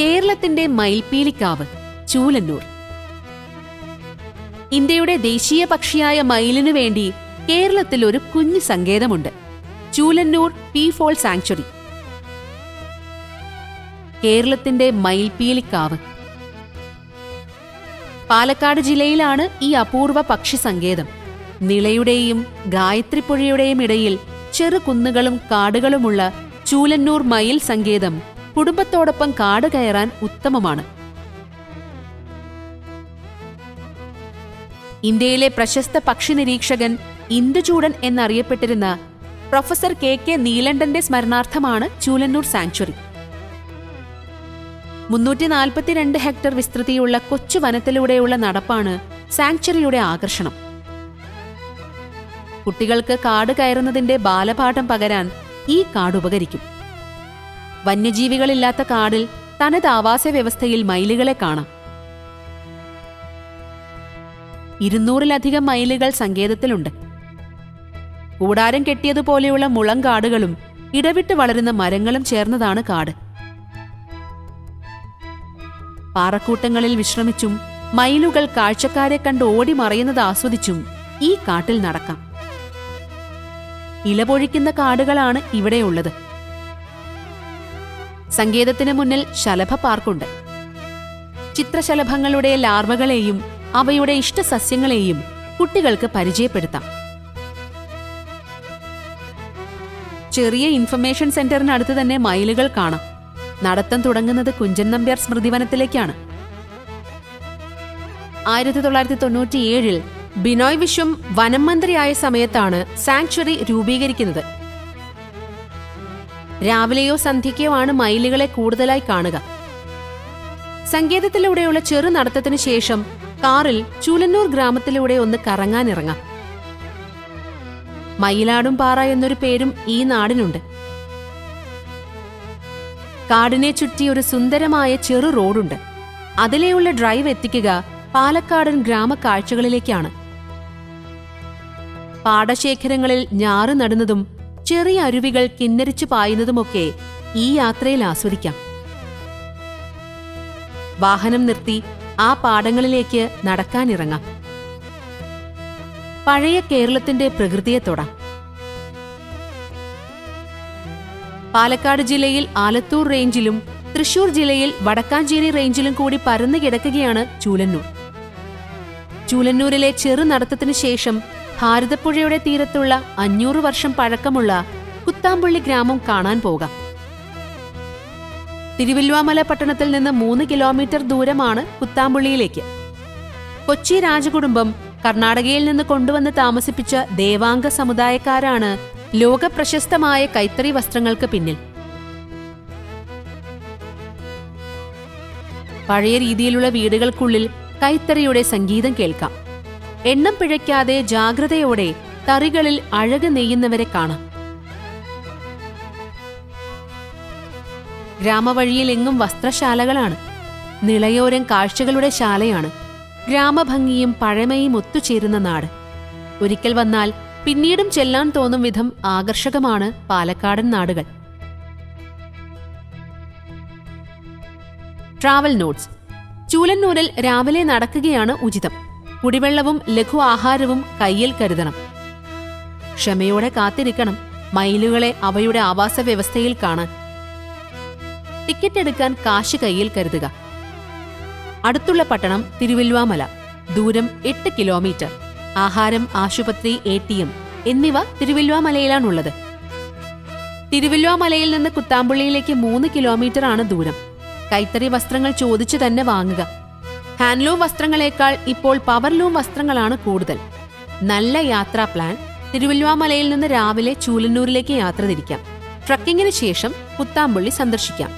കേരളത്തിന്റെ മയിൽപീലിക്കാവ് ചൂലന്നൂർ. ഇന്ത്യയുടെ ദേശീയ പക്ഷിയായ മയിലിനു വേണ്ടി കേരളത്തിൽ ഒരു കുഞ്ഞു സങ്കേതമുണ്ട്, ചൂലന്നൂർ പീഫോൾ സാങ്ച്വറി. കേരളത്തിന്റെ മയിൽപീലിക്കാവ്. പാലക്കാട് ജില്ലയിലാണ് ഈ അപൂർവ പക്ഷി സങ്കേതം. നിളയുടെയും ഗായത്രിപ്പുഴയുടെയും ഇടയിൽ ചെറു കുന്നുകളും കാടുകളുമുള്ള ചൂലന്നൂർ മയിൽ സങ്കേതം കുടുംബത്തോടൊപ്പം കാട് കയറാൻ ഉത്തമമാണ്. ഇന്ത്യയിലെ പ്രശസ്ത പക്ഷി നിരീക്ഷകൻ ഇന്ദുചൂടൻ എന്നറിയപ്പെട്ടിരുന്ന പ്രൊഫസർ കെ നീലണ്ടന്റെ സ്മരണാർത്ഥമാണ് ചൂലന്നൂർ സാങ്ച്വറി. 342 ഹെക്ടർ വിസ്തൃതിയുള്ള കൊച്ചു വനത്തിലൂടെയുള്ള നടപ്പാണ് സാങ്ച്വറിയുടെ ആകർഷണം. കുട്ടികൾക്ക് കാട് കയറുന്നതിന്റെ ബാലപാഠം പകരാൻ ഈ കാട് ഉപകരിക്കും. വന്യജീവികളില്ലാത്ത കാടിൽ തനത് ആവാസ വ്യവസ്ഥയിൽ മയിലുകളെ കാണാം. 200-ലധികം മയിലുകൾ സങ്കേതത്തിലുണ്ട്. കൂടാരം കെട്ടിയതുപോലെയുള്ള മുളങ്കാടുകളും ഇടവിട്ട് വളരുന്ന മരങ്ങളും ചേർന്നതാണ് കാട്. പാറക്കൂട്ടങ്ങളിൽ വിശ്രമിച്ചും മയിലുകൾ കാഴ്ചക്കാരെ കണ്ട് ഓടി മറയുന്നത് ആസ്വദിച്ചും ഈ കാട്ടിൽ നടക്കാം. ഇലപൊഴിക്കുന്ന കാടുകളാണ് ഇവിടെയുള്ളത്. സങ്കേതത്തിന് മുന്നിൽ ശലഭ പാർക്കുണ്ട്. ചിത്രശലഭങ്ങളുടെ ലാർവകളെയും അവയുടെ ഇഷ്ടസസ്യങ്ങളെയും കുട്ടികൾക്ക് പരിചയപ്പെടുത്താം. ചെറിയ ഇൻഫർമേഷൻ സെന്ററിനടുത്ത് തന്നെ മയിലുകൾ കാണാം. നടത്തം തുടങ്ങുന്നത് കുഞ്ചൻ നമ്പ്യാർ സ്മൃതിവനത്തിലേക്കാണ്. 1997 ബിനോയ് വിശ്വം വനം മന്ത്രിയായ സമയത്താണ് സാങ്ച്വറി രൂപീകരിക്കുന്നത്. രാവിലെയോ സന്ധ്യയ്ക്കോ ആണ് മയിലുകളെ കൂടുതലായി കാണുക. സങ്കേതത്തിലൂടെയുള്ള ചെറു നടത്തത്തിനു ശേഷം കാറിൽ ചൂലന്നൂർ ഗ്രാമത്തിലൂടെ ഒന്ന് കറങ്ങാനിറങ്ങാം. മയിലാടും പാറ എന്നൊരു പേരും ഈ നാടിനുണ്ട്. കാടിനെ ചുറ്റി ഒരു സുന്ദരമായ ചെറു റോഡുണ്ട്. അതിലെയുള്ള ഡ്രൈവ് എത്തിക്കുക പാലക്കാടൻ ഗ്രാമക്കാഴ്ചകളിലേക്കാണ്. പാടശേഖരങ്ങളിൽ ഞാറ് നടുന്നതും ചെറിയ അരുവികൾ കിന്നരിച്ചു പായുന്നതുമൊക്കെ ഈ യാത്രയിൽ ആസ്വദിക്കാം. വാഹനം നിർത്തി ആ പാടങ്ങളിലേക്ക് നടക്കാനിറങ്ങാം. പഴയ കേരളത്തിന്റെ പ്രകൃതിയെ തൊടാം. പാലക്കാട് ജില്ലയിൽ ആലത്തൂർ റേഞ്ചിലും തൃശൂർ ജില്ലയിൽ വടക്കാഞ്ചേരി റേഞ്ചിലും കൂടി പരന്നു കിടക്കുകയാണ് ചൂലന്നൂർ. ചൂലന്നൂരിലെ ചെറു നടത്തത്തിനു ശേഷം ഭാരതപ്പുഴയുടെ തീരത്തുള്ള 500 വർഷം പഴക്കമുള്ള കുത്താമ്പുള്ളി ഗ്രാമം കാണാൻ പോകാം. തിരുവല്ലുവാമല പട്ടണത്തിൽ നിന്ന് 3 കിലോമീറ്റർ ദൂരമാണ് കുത്താമ്പുള്ളിയിലേക്ക്. കൊച്ചി രാജകുടുംബം കർണാടകയിൽ നിന്ന് കൊണ്ടുവന്ന് താമസിപ്പിച്ച ദേവാംഗ സമുദായക്കാരാണ് ലോകപ്രശസ്തമായ കൈത്തറി വസ്ത്രങ്ങൾക്ക് പിന്നിൽ. പഴയ രീതിയിലുള്ള വീടുകൾക്കുള്ളിൽ കൈത്തറിയുടെ സംഗീതം കേൾക്കാം. എണ്ണം പിഴയ്ക്കാതെ ജാഗ്രതയോടെ തറികളിൽ അഴക് നെയ്യുന്നവരെ കാണാം. ഗ്രാമവഴിയിൽ എങ്ങും വസ്ത്രശാലകളാണ്. നിളയോരം കാഴ്ചകളുടെ ശാലയാണ്. ഗ്രാമഭംഗിയും പഴമയും ഒത്തുചേരുന്ന നാട്. ഒരിക്കൽ വന്നാൽ പിന്നീടും ചെല്ലാൻ തോന്നും വിധം ആകർഷകമാണ് പാലക്കാടൻ നാടുകൾ. Travel notes. ചൂലന്നൂരിൽ രാവിലെ നടക്കുകയാണ് ഉചിതം. കുടിവെള്ളവും ലഘു ആഹാരവും കയ്യിൽ കരുതണം. ക്ഷമയോടെ കാത്തിരിക്കണം മയിലുകളെ അവയുടെ ആവാസ വ്യവസ്ഥയിൽ കാണാൻ. ടിക്കറ്റ് എടുക്കാൻ കാശ് കയ്യിൽ കരുതുക. അടുത്തുള്ള പട്ടണം തിരുവല്ലുവാമല. ദൂരം 8 കിലോമീറ്റർ. ആഹാരം, ആശുപത്രി, ATM എന്നിവ തിരുവല്ലുവാമലയിലാണുള്ളത്. തിരുവല്ലുവാമലയിൽ നിന്ന് കുത്താമ്പുള്ളിയിലേക്ക് 3 കിലോമീറ്റർ ആണ് ദൂരം. കൈത്തറി വസ്ത്രങ്ങൾ ചോദിച്ചു തന്നെ വാങ്ങുക. ഹാൻഡ്ലൂം വസ്ത്രങ്ങളേക്കാൾ ഇപ്പോൾ പവർലൂം വസ്ത്രങ്ങളാണ് കൂടുതൽ. നല്ല യാത്രാ പ്ലാൻ. തിരുവല്ലുവാമലയിൽ നിന്ന് രാവിലെ ചൂലന്നൂരിലേക്ക് യാത്ര തിരിക്കാം. ട്രക്കിങ്ങിന് ശേഷം കുത്താമ്പുള്ളി സന്ദർശിക്കാം.